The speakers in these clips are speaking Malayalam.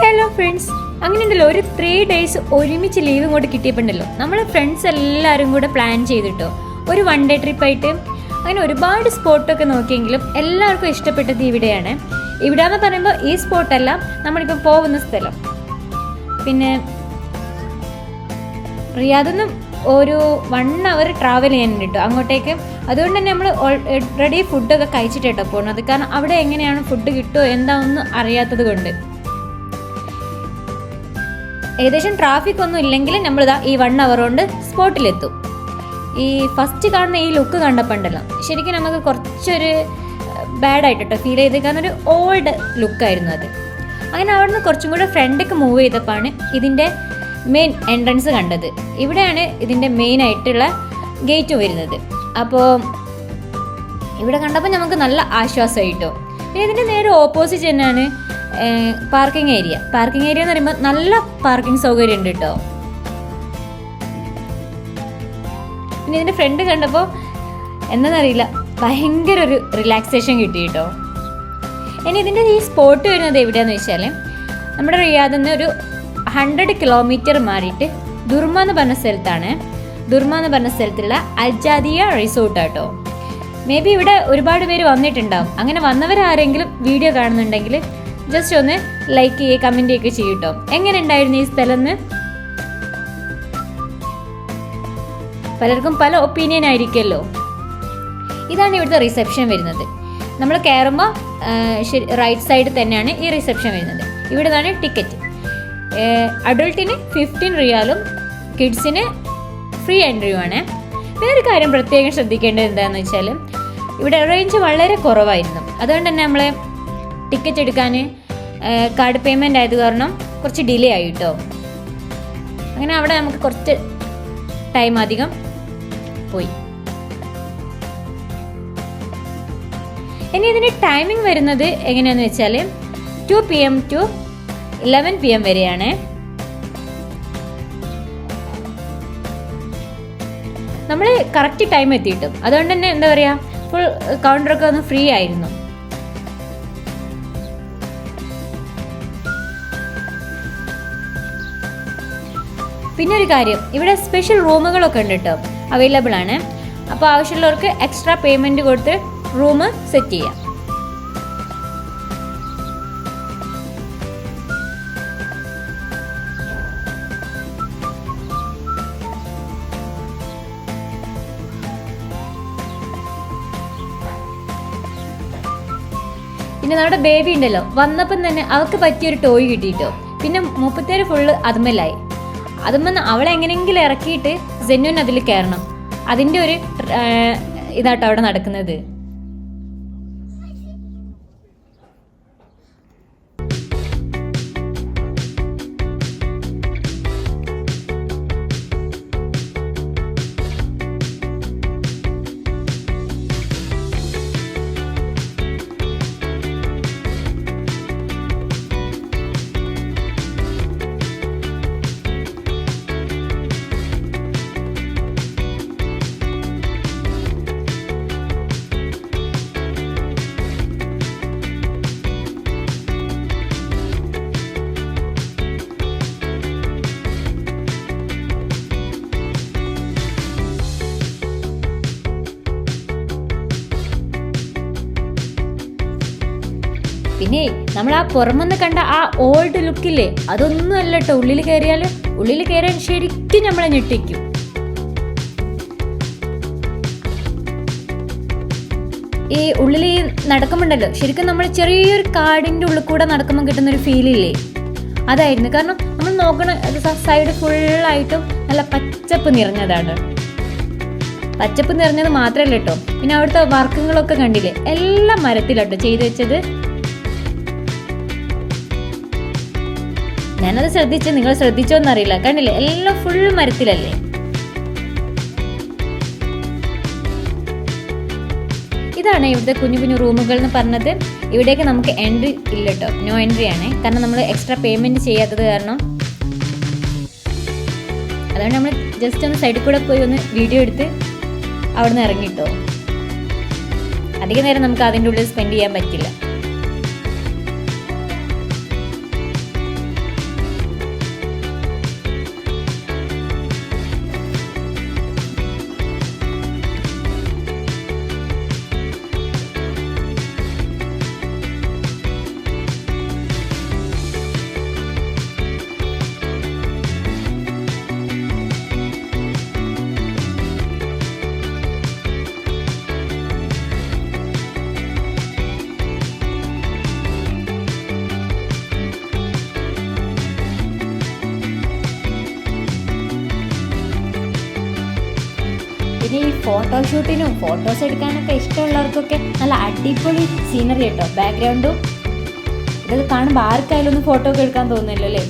ഹലോ ഫ്രണ്ട്സ്, അങ്ങനെ ഉണ്ടല്ലോ ഒരു 3 days ഒരുമിച്ച് ലീവ് ഇങ്ങോട്ട് കിട്ടിയപ്പോണ്ടല്ലോ നമ്മൾ ഫ്രണ്ട്സ് എല്ലാവരും കൂടെ പ്ലാൻ ചെയ്തിട്ടോ ഒരു 1 day ട്രിപ്പായിട്ട്. അങ്ങനെ ഒരുപാട് സ്പോട്ടൊക്കെ നോക്കിയെങ്കിലും എല്ലാവർക്കും ഇഷ്ടപ്പെട്ടത് ഇവിടെയാണ്. ഇവിടെ എന്ന് പറയുമ്പോൾ ഈ സ്പോട്ടല്ല, നമ്മളിപ്പോൾ പോകുന്ന സ്ഥലം. പിന്നെ റിയാദിൽ ഒരു 1 hour ട്രാവൽ ചെയ്യാനുണ്ട് കേട്ടോ അങ്ങോട്ടേക്ക്. അതുകൊണ്ട് തന്നെ നമ്മൾ ഓൾറെഡി ഫുഡൊക്കെ കഴിച്ചിട്ടോ പോകുന്നത്. കാരണം അവിടെ എങ്ങനെയാണ് ഫുഡ് കിട്ടുമോ എന്താണെന്ന് അറിയാത്തത് കൊണ്ട് ഏകദേശം ട്രാഫിക് ഒന്നും ഇല്ലെങ്കിൽ നമ്മളിതാ ഈ 1 hour കൊണ്ട് സ്പോട്ടിലെത്തും. ഈ ഫസ്റ്റ് കാണുന്ന ഈ ലുക്ക് കണ്ടപ്പോണ്ടല്ലോ ശരിക്കും നമുക്ക് കുറച്ചൊരു ബാഡായിട്ടോ ഫീൽ ചെയ്ത്. കാരണം ഒരു ഓൾഡ് ലുക്കായിരുന്നു അത്. അങ്ങനെ അവിടെ നിന്ന് കുറച്ചും കൂടെ ഫ്രണ്ടൊക്കെ മൂവ് ചെയ്തപ്പോഴാണ് ഇതിൻ്റെ മെയിൻ എൻട്രൻസ് കണ്ടത്. ഇവിടെയാണ് ഇതിൻ്റെ മെയിൻ ആയിട്ടുള്ള ഗേറ്റ് വരുന്നത്. അപ്പോൾ ഇവിടെ കണ്ടപ്പോൾ നമുക്ക് നല്ല ആശ്വാസമായിട്ടോ. പിന്നെ ഇതിൻ്റെ നേരെ ഓപ്പോസിറ്റ് തന്നെയാണ് പാർക്കിംഗ് ഏരിയ. പാർക്കിംഗ് ഏരിയ എന്ന് പറയുമ്പോൾ നല്ല പാർക്കിംഗ് സൗകര്യം ഉണ്ട് കേട്ടോ. പിന്നെ ഇതിൻ്റെ ഫ്രണ്ട് കണ്ടപ്പോൾ എന്താണെന്നറിയില്ല, ഭയങ്കര ഒരു റിലാക്സേഷൻ കിട്ടി കേട്ടോ. ഇനി ഇതിൻ്റെ ഈ സ്പോട്ട് വരുന്നത് എവിടെയാണെന്ന് വെച്ചാൽ നമ്മുടെ റിയാദിൽ നിന്ന് ഒരു 100 kilometer മാറിയിട്ട് ദുർമ എന്ന് പറഞ്ഞ സ്ഥലത്താണ്. ദുർമ എന്ന് പറഞ്ഞ സ്ഥലത്തുള്ള അൽജാദിയ റിസോർട്ട് ആട്ടോ. മേ ബി ഇവിടെ ഒരുപാട് പേര് വന്നിട്ടുണ്ടാവും. അങ്ങനെ വന്നവരാരെങ്കിലും വീഡിയോ കാണുന്നുണ്ടെങ്കിൽ ജസ്റ്റ് ഒന്ന് ലൈക്ക് ചെയ്യുക, കമൻറ്റ് ചെയ്യുക ചെയ്യൂട്ടോ. എങ്ങനെ ഉണ്ടായിരുന്നു ഈ സ്ഥലം എന്ന്? പലർക്കും പല ഒപ്പീനിയൻ ആയിരിക്കുമല്ലോ. ഇതാണ് ഇവിടുത്തെ റിസപ്ഷൻ വരുന്നത്. നമ്മൾ കയറുമ്പോൾ റൈറ്റ് സൈഡ് തന്നെയാണ് ഈ റിസപ്ഷൻ വരുന്നത്. ഇവിടെ നിന്നാണ് ടിക്കറ്റ്. അഡൾട്ടിന് 15 റിയാലും കിഡ്സിന് ഫ്രീ എൻട്രിയുമാണ്. പിന്നെ ഒരു കാര്യം പ്രത്യേകം ശ്രദ്ധിക്കേണ്ടത് എന്താണെന്ന് വെച്ചാൽ ഇവിടെ റേഞ്ച് വളരെ കുറവായിരുന്നു. അതുകൊണ്ട് തന്നെ നമ്മൾ ടിക്കറ്റ് എടുക്കാൻ കാർഡ് പേയ്മെൻ്റ് ആയത് കാരണം കുറച്ച് ഡിലേ ആയി കേട്ടോ. അങ്ങനെ അവിടെ നമുക്ക് കുറച്ച് ടൈം അധികം പോയി. ഇനി ഇതിന് ടൈമിംഗ് വരുന്നത് എങ്ങനെയാണെന്ന് വെച്ചാൽ 2 PM to 11 PM വരെയാണ്. നമ്മൾ കറക്റ്റ് ടൈം എത്തിയിട്ടും അതുകൊണ്ട് തന്നെ എന്താ പറയുക, ഫുൾ കൗണ്ടറൊക്കെ ഒന്ന് ഫ്രീ ആയിരുന്നു. പിന്നെ ഒരു കാര്യം, ഇവിടെ സ്പെഷ്യൽ റൂമുകളൊക്കെ ഉണ്ട് കേട്ടോ, അവൈലബിൾ ആണ്. അപ്പോൾ ആവശ്യമുള്ളവർക്ക് എക്സ്ട്രാ പേയ്മെൻറ്റ് കൊടുത്ത് റൂം സെറ്റ് ചെയ്യാം. പിന്നെ നമ്മുടെ ബേബി ഉണ്ടല്ലോ, വന്നപ്പം തന്നെ അവൾക്ക് പറ്റിയൊരു ടോയ് കിട്ടിയിട്ടോ. പിന്നെ 30 ഫുള്ള് അതുമ്മലായി. അതുമെന്ന് അവളെ എങ്ങനെയെങ്കിലും ഇറക്കിയിട്ട് ജെന്നുവിന് അതിൽ കയറണം. അതിൻ്റെ ഒരു ഇതാട്ടോ അവിടെ നടക്കുന്നത്. പിന്നെ നമ്മൾ ആ പുറമെന്ന് കണ്ട ആ ഓൾഡ് ലുക്കില്ലേ, അതൊന്നും അല്ല കേട്ടോ. ഉള്ളിൽ കയറിയാൽ ശരിക്കും നമ്മളെ ഞെട്ടിക്കും. ഈ ഉള്ളിൽ നടക്കുമ്പോണ്ടല്ലോ ശരിക്കും നമ്മൾ ചെറിയൊരു കാടിൻ്റെ ഉള്ളിൽ കൂടെ നടക്കുമ്പോൾ കിട്ടുന്നൊരു ഫീലില്ലേ, അതായിരുന്നു. കാരണം നമ്മൾ നോക്കണ സൈഡ് ഫുള്ളായിട്ടും നല്ല പച്ചപ്പ് നിറഞ്ഞതാണ്. പച്ചപ്പ് നിറഞ്ഞത് മാത്രമല്ല കേട്ടോ, പിന്നെ അവിടുത്തെ വർക്കുകളൊക്കെ കണ്ടില്ലേ, എല്ലാം മരത്തിലാട്ടോ ചെയ്ത് വെച്ചത്. ഞാനത് ശ്രദ്ധിച്ച്, നിങ്ങൾ ശ്രദ്ധിച്ചോന്നറിയില്ല, കണ്ടില്ലേ എല്ലാം ഫുൾ മരത്തിലല്ലേ. ഇതാണ് ഇവിടുത്തെ കുഞ്ഞു കുഞ്ഞു റൂമുകൾ എന്ന് പറഞ്ഞത്. ഇവിടേക്ക് നമുക്ക് എൻട്രി ഇല്ല കേട്ടോ, നോ എൻട്രി ആണ്. കാരണം നമ്മൾ എക്സ്ട്രാ പേയ്മെൻറ്റ് ചെയ്യാത്തത് കാരണം. അതുകൊണ്ട് നമ്മൾ ജസ്റ്റ് ഒന്ന് സൈഡിൽ കൂടെ പോയി ഒന്ന് വീഡിയോ എടുത്ത് അവിടെ നിന്ന് ഇറങ്ങിട്ടോ. അധിക നേരം നമുക്ക് അതിൻ്റെ ഉള്ളിൽ സ്പെൻഡ് ചെയ്യാൻ പറ്റില്ല. ഫോട്ടോഷൂട്ടിനും ഫോട്ടോസ് എടുക്കാനൊക്കെ ഇഷ്ടമുള്ളവർക്കൊക്കെ നല്ല അടിപൊളി സീനറി കേട്ടോ. ബാക്ക്ഗ്രൗണ്ടും ഇതൊക്കെ കാണുമ്പോൾ ആർക്കായാലും ഒന്ന് ഫോട്ടോ ഒക്കെ എടുക്കാൻ തോന്നുമല്ലോ അല്ലേ.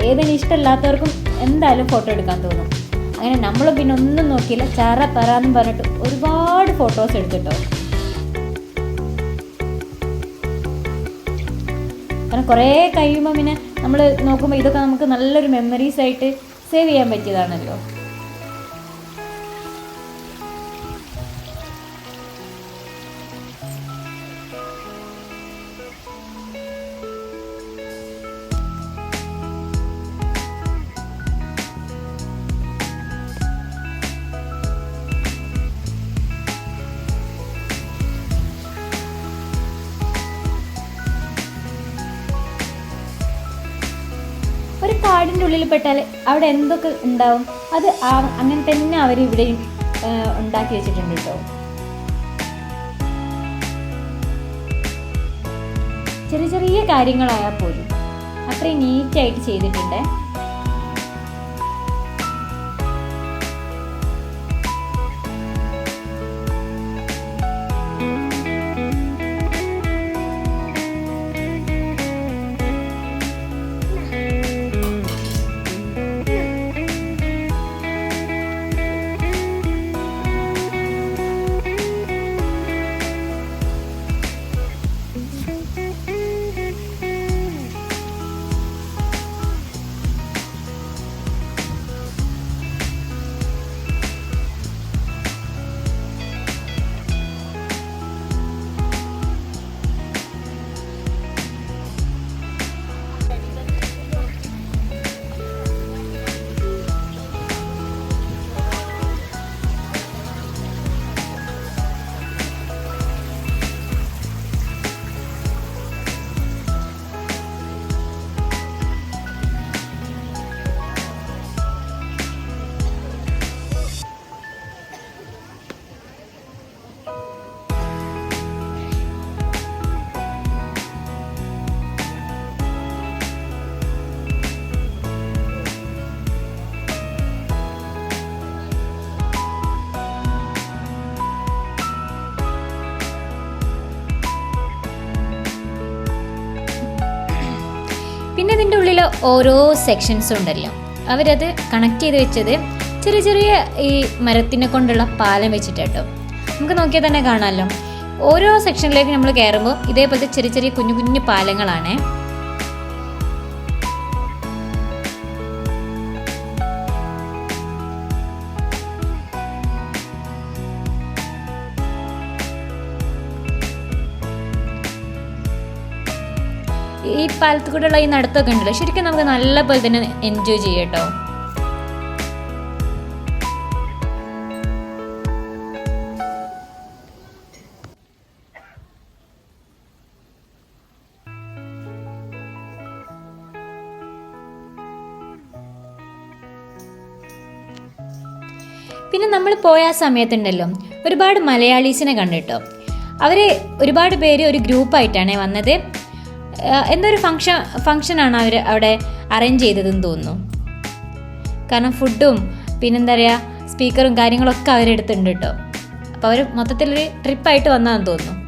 ഏതിനും ഇഷ്ടമില്ലാത്തവർക്കും എന്തായാലും ഫോട്ടോ എടുക്കാൻ തോന്നും. അങ്ങനെ നമ്മൾ പിന്നെ ഒന്നും നോക്കിയില്ല, ചറ പറന്ന് പറഞ്ഞിട്ട് ഒരുപാട് ഫോട്ടോസ് എടുത്തിട്ടോ. കാരണം കുറേ കഴിയുമ്പോൾ പിന്നെ നമ്മൾ നോക്കുമ്പോൾ ഇതൊക്കെ നമുക്ക് നല്ലൊരു മെമ്മറീസ് ആയിട്ട് സേവ് ചെയ്യാൻ പറ്റിയതാണല്ലോ. ഒരു കാടിൻ്റെ ഉള്ളിൽ പെട്ടാൽ അവിടെ എന്തൊക്കെ ഉണ്ടാവും അത് അങ്ങനെ തന്നെ അവരിവിടെയും ഉണ്ടാക്കി വെച്ചിട്ടുണ്ട് കേട്ടോ. ചെറിയ ചെറിയ കാര്യങ്ങളായാൽ പോലും അത്രയും നീറ്റായിട്ട് ചെയ്തിട്ടുണ്ട്. പിന്നെ ഇതിൻ്റെ ഉള്ളിൽ ഓരോ സെക്ഷൻസും ഉണ്ടല്ലോ, അവരത് കണക്ട് ചെയ്ത് വെച്ചത് ചെറിയ ചെറിയ ഈ മരത്തിനെ കൊണ്ടുള്ള പാലം വെച്ചിട്ടോ. നമുക്ക് നോക്കിയാൽ തന്നെ കാണാമല്ലോ, ഓരോ സെക്ഷനിലേക്ക് നമ്മൾ കയറുമ്പോൾ ഇതേപോലത്തെ ചെറിയ ചെറിയ കുഞ്ഞു കുഞ്ഞു പാലങ്ങളാണ്. ഈ പാലത്തിൽ കൂടെയുള്ള ഈ നടത്തൊക്കെ ഉണ്ടല്ലോ, ശരിക്കും നമുക്ക് നല്ല പോലെ തന്നെ എൻജോയ് ചെയ്യാം കേട്ടോ. പിന്നെ നമ്മൾ പോയ ആ സമയത്തുണ്ടല്ലോ ഒരുപാട് മലയാളീസിനെ കണ്ടിട്ടോ. അവർ ഒരുപാട് പേര് ഒരു ഗ്രൂപ്പായിട്ടാണ് വന്നത്. എന്തൊരു ഫങ്ഷനാണ് അവർ അവിടെ അറേഞ്ച് ചെയ്തതെന്ന് തോന്നുന്നു. കാരണം ഫുഡും പിന്നെന്താ പറയുക സ്പീക്കറും കാര്യങ്ങളൊക്കെ അവരെടുത്തിട്ടുണ്ട് കേട്ടോ. അപ്പോൾ അവർ മൊത്തത്തിലൊരു ട്രിപ്പായിട്ട് വന്നതെന്ന് തോന്നുന്നു.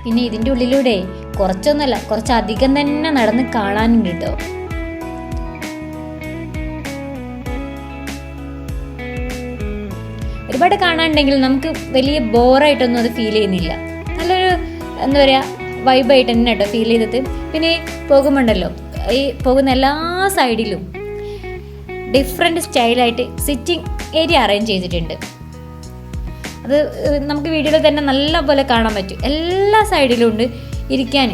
പിന്നെ ഇതിൻ്റെ ഉള്ളിലൂടെ കുറച്ചൊന്നുമല്ല, കുറച്ചധികം തന്നെ നടന്ന് കാണാനുണ്ട് കേട്ടോ. ഒരുപാട് കാണാനുണ്ടെങ്കിൽ നമുക്ക് വലിയ ബോറായിട്ടൊന്നും അത് ഫീൽ ചെയ്യുന്നില്ല. നല്ലൊരു എന്താ പറയുക വൈബായിട്ട് തന്നെ കേട്ടോ ഫീൽ ചെയ്തത്. പിന്നെ പോകുമ്പോണ്ടല്ലോ ഈ പോകുന്ന എല്ലാ സൈഡിലും ഡിഫറെൻറ്റ് സ്റ്റൈലായിട്ട് സിറ്റിംഗ് ഏരിയ അറേഞ്ച് ചെയ്തിട്ടുണ്ട്. അത് നമുക്ക് വീഡിയോയിൽ തന്നെ നല്ല പോലെ കാണാൻ പറ്റും. എല്ലാ സൈഡിലും ഉണ്ട് ഇരിക്കാൻ.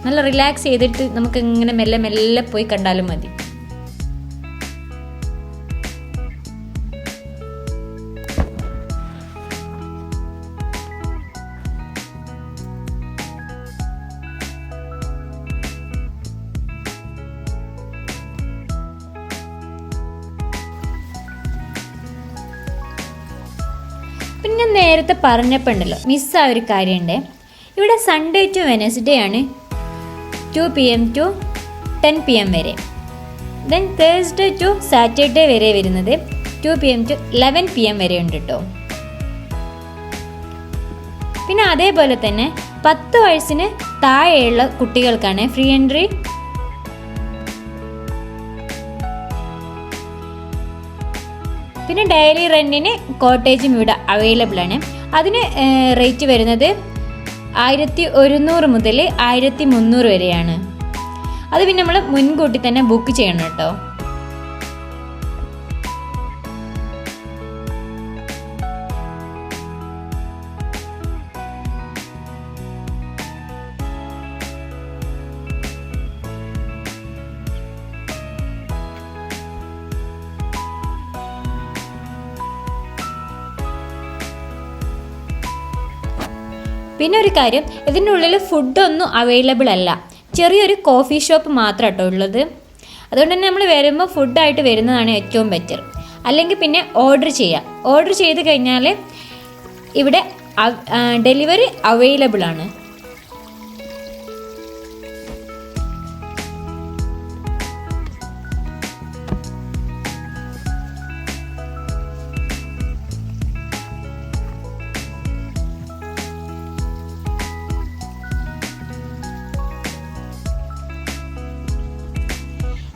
നല്ല റിലാക്സ് ചെയ്തിട്ട് നമുക്ക് ഇങ്ങനെ മെല്ലെ മെല്ലെ പോയി കണ്ടാലും മതി. പിന്നെ ഞാൻ നേരത്തെ പറഞ്ഞപ്പോൾ ഉണ്ടല്ലോ മിസ്സായ ഒരു കാര്യമുണ്ട്. ഇവിടെ സൺഡേ ടു വെനസ്ഡേ ആണ് 2 PM ടു 10 PM വരെ. ദെൻ തേഴ്സ്ഡേ ടു സാറ്റർഡേ വരെ വരുന്നത് 2 PM ടു 11 PM വരെ ഉണ്ട് കേട്ടോ. പിന്നെ അതേപോലെ തന്നെ 10 വയസ്സിന് താഴെയുള്ള കുട്ടികൾക്കാണ് ഫ്രീ എൻട്രി. പിന്നെ ഡെയിലി റെൻറ്റിന് കോട്ടേജും ഇവിടെ അവൈലബിൾ ആണ്. അതിന് റേറ്റ് വരുന്നത് 1100 മുതൽ 1300 വരെയാണ്. അത് പിന്നെ നമ്മൾ മുൻകൂട്ടി തന്നെ ബുക്ക് ചെയ്യണം കേട്ടോ. പിന്നെ ഒരു കാര്യം, ഇതിൻ്റെ ഉള്ളിൽ ഫുഡൊന്നും അവൈലബിൾ അല്ല. ചെറിയൊരു കോഫി ഷോപ്പ് മാത്രം കേട്ടോ ഉള്ളത്. അതുകൊണ്ട് തന്നെ നമ്മൾ വരുമ്പോൾ ഫുഡായിട്ട് വരുന്നതാണ് ഏറ്റവും ബെറ്റർ. അല്ലെങ്കിൽ പിന്നെ ഓർഡർ ചെയ്യാം. ഓർഡർ ചെയ്ത് കഴിഞ്ഞാൽ ഇവിടെ ഡെലിവറി അവൈലബിൾ ആണ്.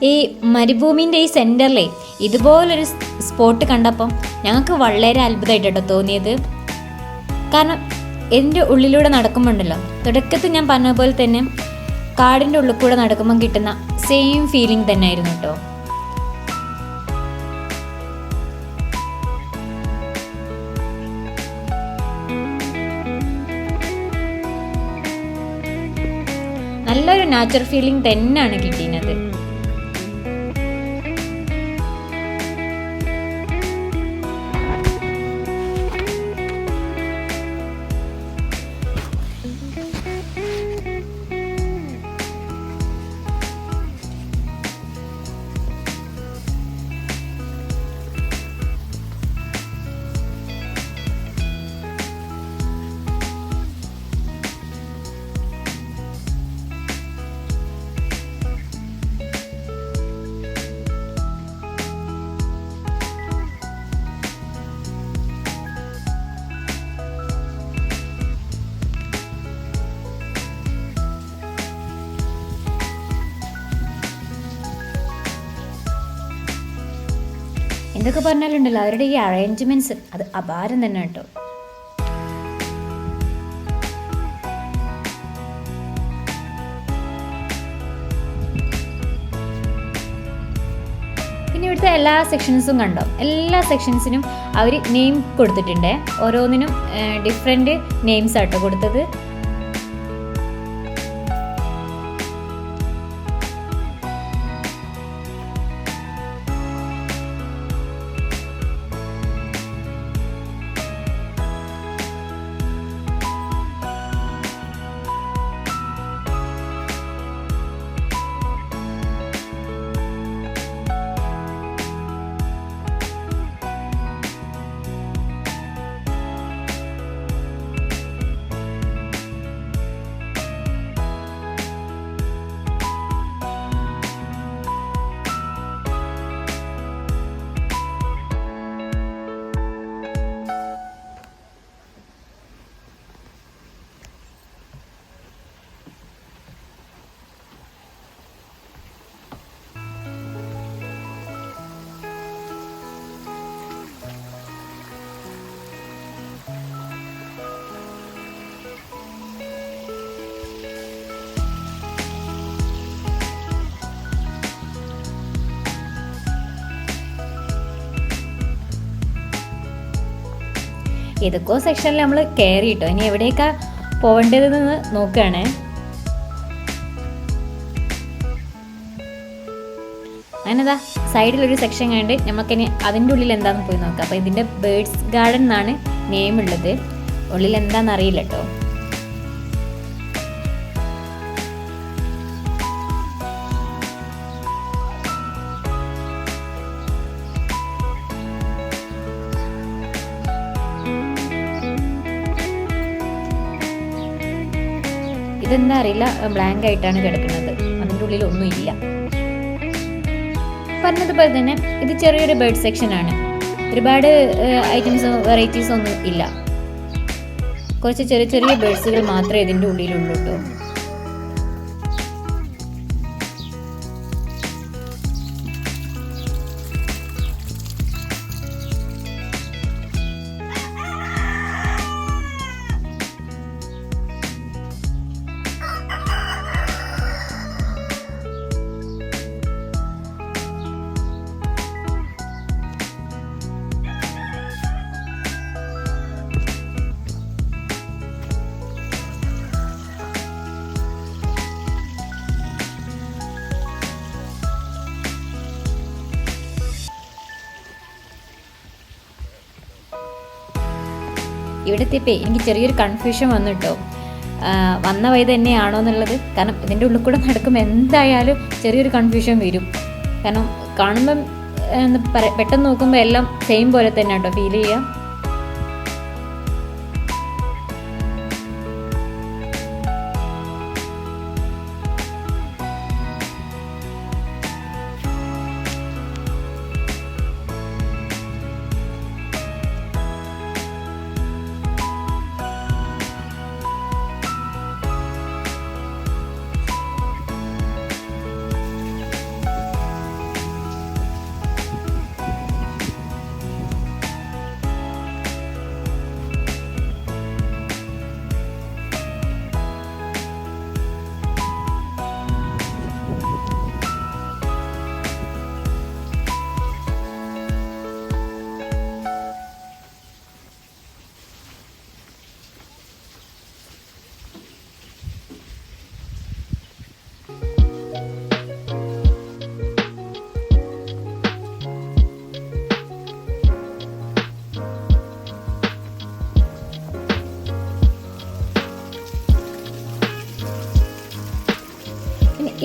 ഈ മരുഭൂമിൻ്റെ ഈ സെൻറ്ററിലെ ഇതുപോലൊരു സ്പോട്ട് കണ്ടപ്പം ഞങ്ങൾക്ക് വളരെ അത്ഭുതമായിട്ടോ തോന്നിയത്. കാരണം എൻ്റെ ഉള്ളിലൂടെ നടക്കുമ്പോണ്ടല്ലോ, തുടക്കത്തിൽ ഞാൻ പറഞ്ഞ പോലെ തന്നെ കാടിൻ്റെ ഉള്ളിൽ കൂടെ നടക്കുമ്പം കിട്ടുന്ന സെയിം ഫീലിംഗ് തന്നെ ആയിരുന്നു കേട്ടോ. നല്ലൊരു നാച്ചുറൽ ഫീലിംഗ് തന്നെയാണ് കിട്ടിയത്. എന്തൊക്കെ പറഞ്ഞാലുണ്ടല്ലോ അവരുടെ ഈ അറേഞ്ച്മെന്റ്സ് അത് അപാരം തന്നെ കേട്ടോ. പിന്നെ ഇവിടുത്തെ എല്ലാ സെക്ഷൻസും കണ്ടോ, എല്ലാ സെക്ഷൻസിനും അവർ നെയിം കൊടുത്തിട്ടുണ്ട്. ഓരോന്നിനും ഡിഫറെൻറ്റ് നെയിംസ് ആട്ടോ കൊടുത്തത്. ഏതൊക്കെയോ സെക്ഷനിൽ നമ്മൾ കയറി കിട്ടോ. ഇനി എവിടേക്കാ പോകേണ്ടതെന്ന് നോക്കുകയാണേ. അങ്ങനെതാ സൈഡിലൊരു സെക്ഷൻ കണ്ട് നമുക്കിനി അതിൻ്റെ ഉള്ളിൽ എന്താണെന്ന് പോയി നോക്കാം. അപ്പോൾ ഇതിൻ്റെ ബേർഡ്സ് ഗാർഡൻ എന്നാണ് നെയിം ഉള്ളത്. ഉള്ളിൽ എന്താണെന്ന് അറിയില്ല കേട്ടോ. ഇതെന്താ അറിയില്ല, ബ്ലാങ്ക് ആയിട്ടാണ് കിടക്കുന്നത്, അതിൻ്റെ ഉള്ളിൽ ഒന്നുമില്ല. പറഞ്ഞതുപോലെ തന്നെ ഇത് ചെറിയൊരു ബേർഡ് സെക്ഷനാണ്. ഒരുപാട് ഐറ്റംസോ വെറൈറ്റീസോ ഒന്നും ഇല്ല. കുറച്ച് ചെറിയ ചെറിയ ബേർഡ്സുകൾ മാത്രമേ ഇതിൻ്റെ ഉള്ളിലുള്ളൂ കേട്ടോ. ഇവിടെ എത്തിയപ്പോൾ എനിക്ക് ചെറിയൊരു കൺഫ്യൂഷൻ വന്നു കേട്ടോ, വന്ന വഴി തന്നെയാണോ എന്നുള്ളത്. കാരണം ഇതിൻ്റെ ഉള്ളിൽ കൂടെ നടക്കുമ്പോൾ എന്തായാലും ചെറിയൊരു കൺഫ്യൂഷൻ വരും. കാരണം കാണുമ്പം പെട്ടെന്ന് നോക്കുമ്പോൾ എല്ലാം സെയിം പോലെ തന്നെ കേട്ടോ ഫീൽ ചെയ്യുക.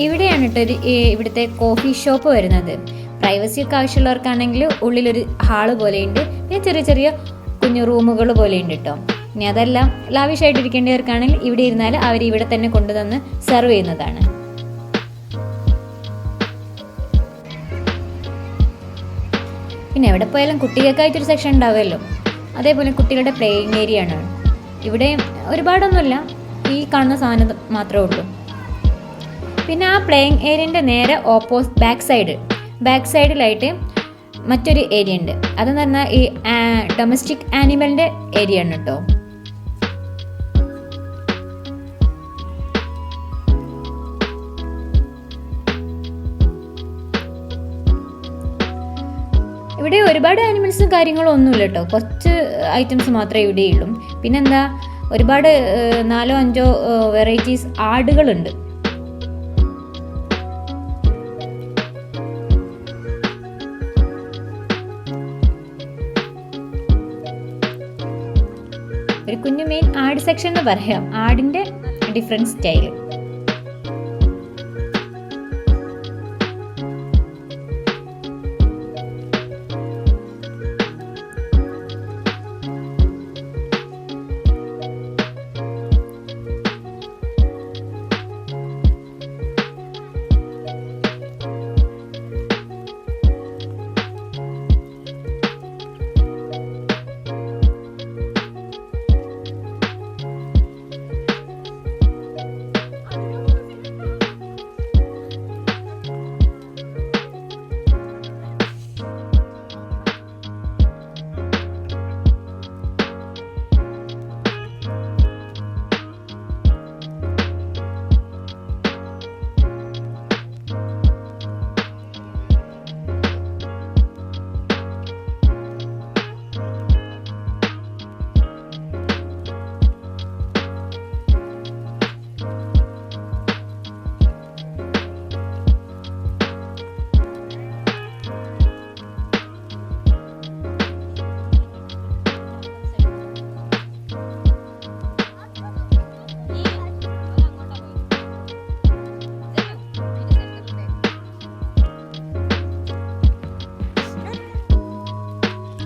ഇവിടെയാണ് കേട്ടോ ഇവിടുത്തെ കോഫി ഷോപ്പ് വരുന്നത്. പ്രൈവസി ഒക്കെ ആവശ്യമുള്ളവർക്കാണെങ്കിൽ ഉള്ളിലൊരു ഹാള് പോലെയുണ്ട്, പിന്നെ ചെറിയ ചെറിയ കുഞ്ഞു റൂമുകൾ പോലെയുണ്ട് കേട്ടോ. ഇനി അതെല്ലാം ലാവിഷായിട്ട് ഇരിക്കേണ്ടവർക്കാണെങ്കിൽ ഇവിടെ ഇരുന്നാൽ അവർ ഇവിടെ തന്നെ കൊണ്ടുവന്ന് സെർവ് ചെയ്യുന്നതാണ്. പിന്നെ എവിടെ പോയാലും കുട്ടികൾക്കായിട്ടൊരു സെക്ഷൻ ഉണ്ടാവുമല്ലോ, അതേപോലെ കുട്ടികളുടെ പ്ലേയിങ് ഏരിയ ആണ്. ഇവിടെ ഒരുപാടൊന്നുമില്ല, ഈ കാണുന്ന സാധനം മാത്രമേ ഉള്ളൂ. പിന്നെ ആ പ്ലേയിങ് ഏരിയൻ്റെ നേരെ ബാക്ക് സൈഡിലായിട്ട് മറ്റൊരു ഏരിയ ഉണ്ട്. അതെന്ന് പറഞ്ഞാൽ ഈ ഡൊമസ്റ്റിക് ആനിമലിൻ്റെ ഏരിയ ആണ് കേട്ടോ. ഇവിടെ ഒരുപാട് ആനിമൽസും കാര്യങ്ങളും ഒന്നുമില്ല കേട്ടോ, കുറച്ച് ഐറ്റംസ് മാത്രമേ ഇവിടെയുള്ളൂ. പിന്നെന്താ, ഒരുപാട് 4-5 വെറൈറ്റീസ് ആടുകളുണ്ട്. ഒരു കുഞ്ഞു മെയിൻ ആട് സെക്ഷൻ എന്ന് പറയാം, ആടിൻ്റെ ഡിഫറെൻറ്റ് സ്റ്റൈല്.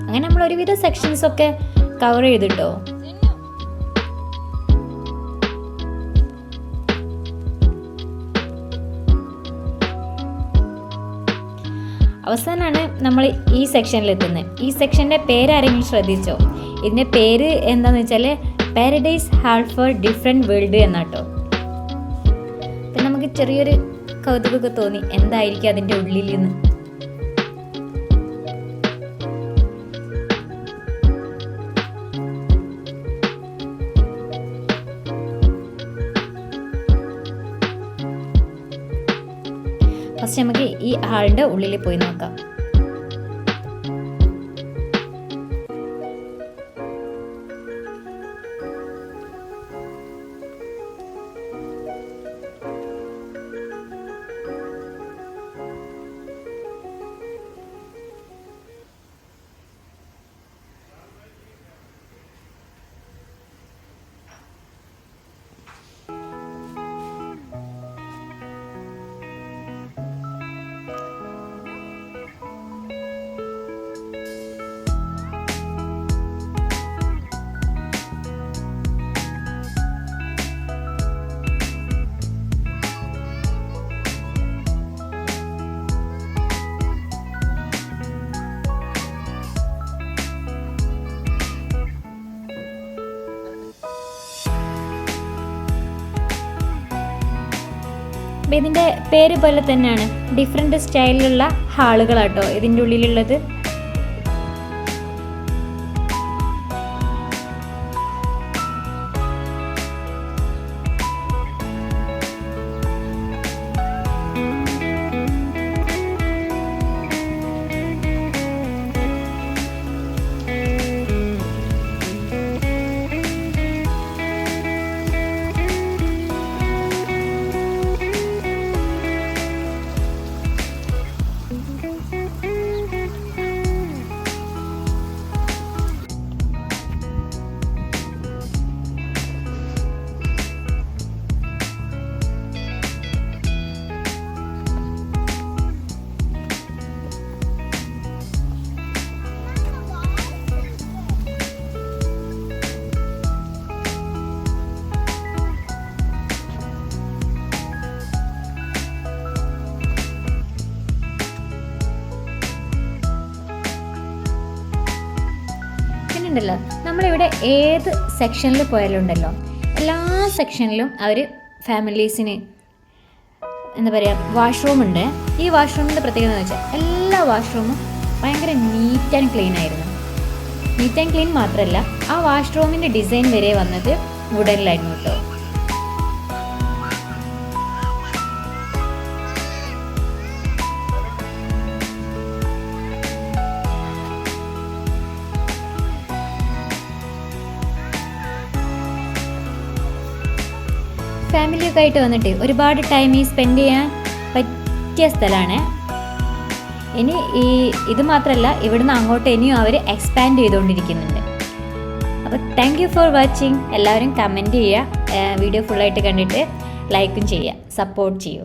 അങ്ങനെ നമ്മൾ ഒരുവിധ സെക്ഷൻസ് ഒക്കെ കവർ ചെയ്തിട്ടോ. അവസാനമാണ് നമ്മൾ ഈ സെക്ഷനിലെത്തുന്നത്. ഈ സെക്ഷൻ്റെ പേരാരെങ്കിലും ശ്രദ്ധിച്ചോ? ഇതിൻ്റെ പേര് എന്താണെന്ന് വെച്ചാൽ paradise hall for different world എന്നാട്ടോ. അപ്പം നമുക്ക് ചെറിയൊരു കൗതുകമൊക്കെ തോന്നി, എന്തായിരിക്കും അതിൻ്റെ ഉള്ളിൽ നിന്ന്. ഫസ്റ്റ് നമുക്ക് ഈ ഹാളിൻ്റെ ഉള്ളിൽ പോയി നോക്കാം. ഇതിൻ്റെ പേര് പോലെ തന്നെയാണ്, ഡിഫറെൻറ്റ് സ്റ്റൈലിലുള്ള ഹാളുകളാട്ടോ ഇതിൻ്റെ ഉള്ളിലുള്ളത്. ഉണ്ടല്ലോ, നമ്മളിവിടെ ഏത് സെക്ഷനിൽ പോയാലും ഉണ്ടല്ലോ, എല്ലാ സെക്ഷനിലും അവർ ഫാമിലീസിന് എന്താ പറയുക വാഷ്റൂം ഉണ്ട്. ഈ വാഷ്റൂമിൻ്റെ പ്രത്യേകത എന്ന് വെച്ചാൽ എല്ലാ വാഷ്റൂമും ഭയങ്കര നീറ്റ് ആൻഡ് ക്ലീൻ ആയിരുന്നു. നീറ്റ് ആൻഡ് ക്ലീൻ മാത്രമല്ല, ആ വാഷ്റൂമിൻ്റെ ഡിസൈൻ വരെ വന്നത് വുഡനിലായിരുന്നു കേട്ടോ. ഫാമിലിയൊക്കെ ആയിട്ട് വന്നിട്ട് ഒരുപാട് ടൈം സ്പെൻഡ് ചെയ്യാൻ പറ്റിയ സ്ഥലമാണ്. ഇനി ഇത് മാത്രമല്ല, ഇവിടുന്ന് അങ്ങോട്ട് ഇനിയും അവർ എക്സ്പാൻഡ് ചെയ്തുകൊണ്ടിരിക്കുന്നുണ്ട്. അപ്പോൾ താങ്ക് യു ഫോർ വാച്ചിങ്. എല്ലാവരും കമൻറ്റ് ചെയ്യുക, വീഡിയോ ഫുള്ളായിട്ട് കണ്ടിട്ട് ലൈക്കും ചെയ്യുക, സപ്പോർട്ട് ചെയ്യൂ.